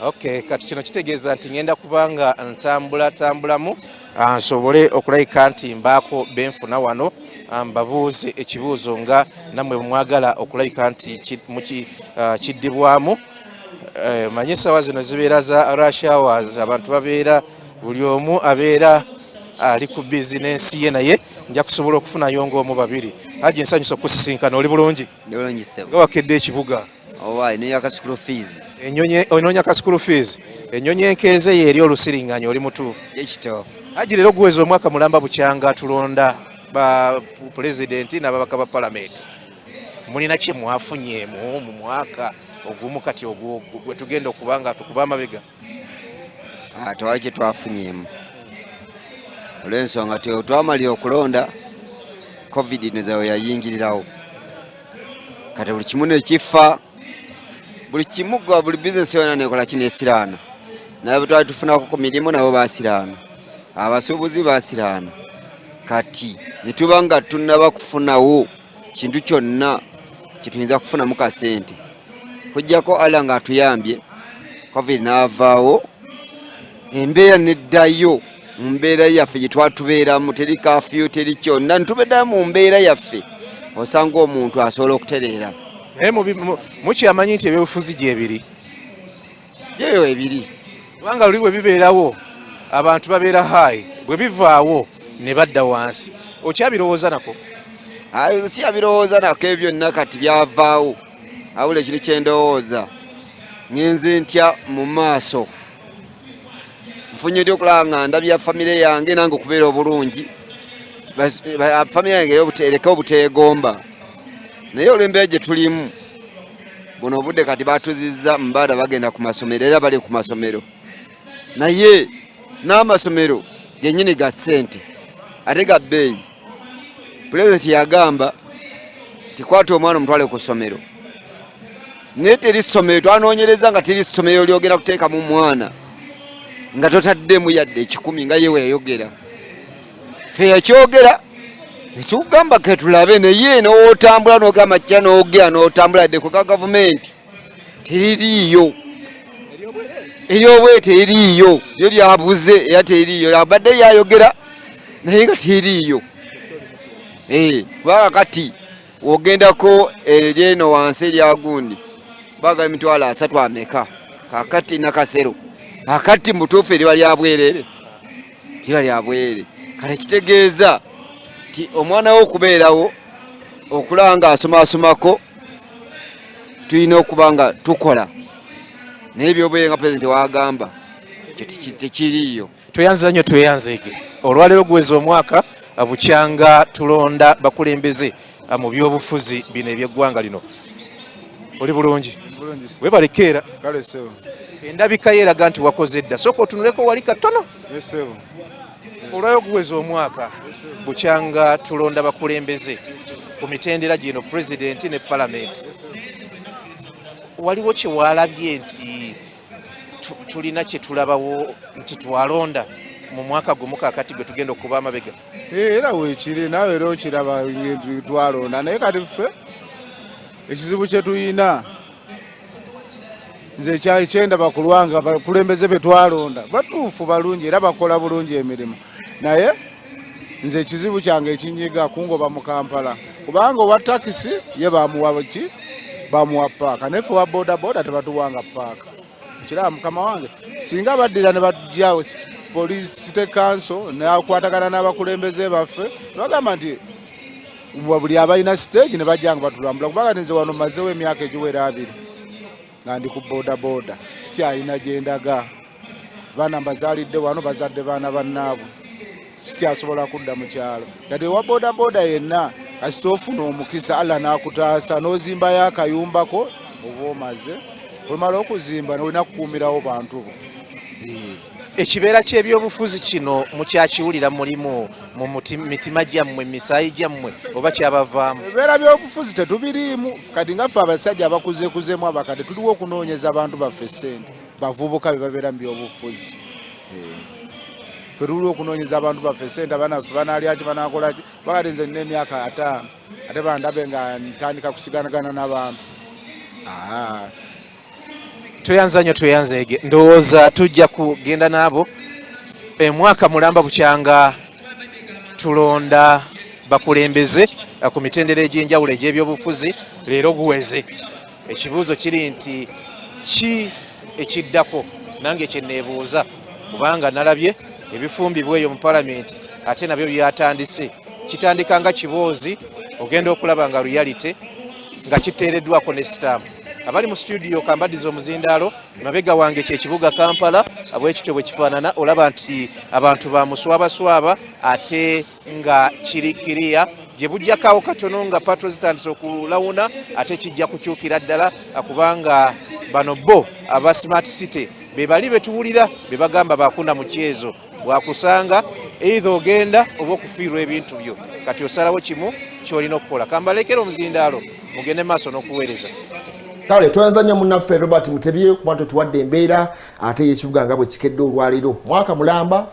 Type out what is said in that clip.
Okay, kati kino kitegeeza nti ngenda kubanga ntambulamu nsobole okulayika nti mbaako benfuna wano mbabuuze ekibuuzo nga nammwe mwagala okulayika nti kiddibwamu. Manye essaawa zino zibeera za rush hours, abantu babeera buli omu abeera ali ku bizinensi ye, naye nja kusobola okufunayo ng'omu babiri. Haji nsanyusa okusisinkana. Oli bulungi? Ndi bulungi ssebo. Nga wakedde ekibuga? Owa ino yaka school fees. Onoonya ka school fees. Ennyonyi enkeeze ye eri olusiringanya, oli mutuufu? Ekituufu. Haji leero guweze omwaka mulamba bukyanga tulonda ba pulezidenti n'ababaka ba palamenti. Mulina kye mwafunyeemu mu mwaka ogumu kati ogwo gwe tugenda okuba nga tukuba amabega? Tewali kye twafunyeemu. Olw'ensonga twamalira okulonda covid nezawe yayingirirawo. Kati buli kimu nekifa, buli kimu gwa buli bizinesi yona nekola kinesiraana. Nabo twali tufunako ku mirimu nabo basiraana. Abasuubuzi basiraana. Kati netuba nga tunnaba kufunawo kintu kyonna kituyinza kufuna mu kasente. Kujjako ala nga atuyambye covid n'avaawo, embeera neddayo mu mbeera yaffe gye twatubeeramu, teri kafyu teri kyonna, ntubedda mu mbeera yaffe osanga omuntu asobola okutereera. Naye mukyamanyi nti ebyobufuzi gyebiri? Yeyo ebiri. Kubanga luli bwe bibeerawo abantu babeera hayi, bwe bivaawo ne badda wansi. Okyabirowooza nako? Si abirowooza nako ebyo byonna kati byavaawo. Awula ekintu kyendowooza ngenze ntya mu maaso. Nfunye okulaba nga ndabya famire yange nange okubeera obulungi. Famire yange ereka obuteegomba. Naye olw'embeera gye tulimu buno obudde kati batuzizza mbaada bagenda ku masomero era bali ku masomero. Naye n'amasomero gennyini ga ssente ate ga bbeeyi. Pulezidenti yagamba tikwata omwana omutwale ku ssomero. Naye teri ssomero, twanoonyereza nga teri ssomero lyogera kuteeka mu mwana nga totaddemu yadde 10 nga ye weeyogera. Ffe yakyogera ne tugamba ke tulabe, naye n'otambula n'ogamba kya n'ogera n'otambula yadde ku gavumenti teririiyo. Eryobwe teririiyo, lyo lyabuze era teririiyo. Abadde yayogera naye nga teririiyo. Kubanga kati ogendako eryeno wansi eryagundi baga emitwalo 3 ameka kakati nakasero kakati mutuufu eriba lya bwerere tiba lya bwerere. Kale kitegeeza ti omwana wo okubeerawo okulanga asomako tulina okuba nga tukola. Naye byobwere nga pulezidenti wagamba tekiriiyo. Tweyanza nnyo tweyanzeege. Olwaleero guweze omwaka bukyanga tulonda bakulembeze mu byobufuzi bino eby'eggwanga lino. Oli bulungi? Webalekeera. Kale sebo. Endabika yeeraga nti wakoze edda. Sooka otunuleko wali katono. Sebo. Olwaleero guweze omwaka bukyanga tulonda bakulembeze ku mitendera gino pulezidenti ne palamenti. Waliwo kye walabye nti tulina kye tulabawo nti twalonda mu mwaka gumu kakati gwe tugenda okuba amabega? Era weekiri naawe era okiraba twalonda, naye kati ffe ekizibu kye tuyina nze kyendaba kulwanga bakulembeze be twalonda batuufu balungi era bakola bulungi emirimu. Naye nze ekizibu kyange ekinyiga kungoba mu Kampala kubanga owa takisi ye bamuwa ki bamuwa paaka, naye ffe wa bodaboda tebatuwanga paaka. Kiraba mukama wange singa baddira ne bajjawo police state council n'akwatagana n'abakulembeze baffe bagamba nti buli abalina stage ne bajjanga batulambula. Kubanga nze wano mazeewo emyaka egiwera 2 nga ndi ku bodaboda sikyalina gyendaga. Baana mbazaalidde wano bazadde baana bannaabwe, sikyasobola kudda mu kyalo. Kati wa bodaboda yenna kasita ofuna omukisa Allah n'akutaasa n'ozimbayo akayumbako oba omaze olumala okuzimba nolina kukuumirawo bantu bo. Ekibeera ky'ebyobufuzi kino mukyakiwulira mulimu mu mitima gyammwe misaayi gyammwe oba kyabavaamu? Ebibeera by'obufuzi tetubiriimu. Kati nga ffe abasajja abakuzeekuzemu abakadde tuliwo okunoonyeza abantu baffe ssente bavubuka be babeera mu byobufuzi. Ffe tuliwo okunoonyeza abantu baffe ssente abaana baffe banaalyaki banaakolaki. Bakati nze nina emyaka 5 ate bandabe nga ntandika kusiganagana n'abantu. tweyanzeege ndowooza tujja kugenda naabo omwaka mulamba bukyanga tulonda bakulembeze ku mitendera egy'enjawulo egy'ebyobufuzi leero guweze. Ekibuuzo kiri nti ki ekiddako nange kyeneebuuza kubanga nalabye ebifumbibwa eyo mu palamenti ate nabyo byatandise kitandika nga kiboozi ogenda okulaba nga reality nga kiteereddwako ne stamp. Abali mu studio kambadiza omuzindaalo mabega wange kyekibuga Kampala abwekityo bwe kifaanana olaba nti abantu bamuswabaswaba ate nga kiri kiriya gye bujjakawo katono nga patro zitandise okulawuna ate kijja kukyukira ddala kubanga bano bo aba smart city be bali betuwulira be bagamba bakunda mu kyezo bwakusanga either ogenda oba okufiirwa ebintu byo kati osalawo kimu kyolina okukola. Kambalekera omuzindaalo mugende maaso n'okuweereza. Kale twanza nnyo munnaffe Robert Mutebye kuba tuwadde embeera ate y'ekibuga nga bwe kikedde olwaleero mwaka mulamba.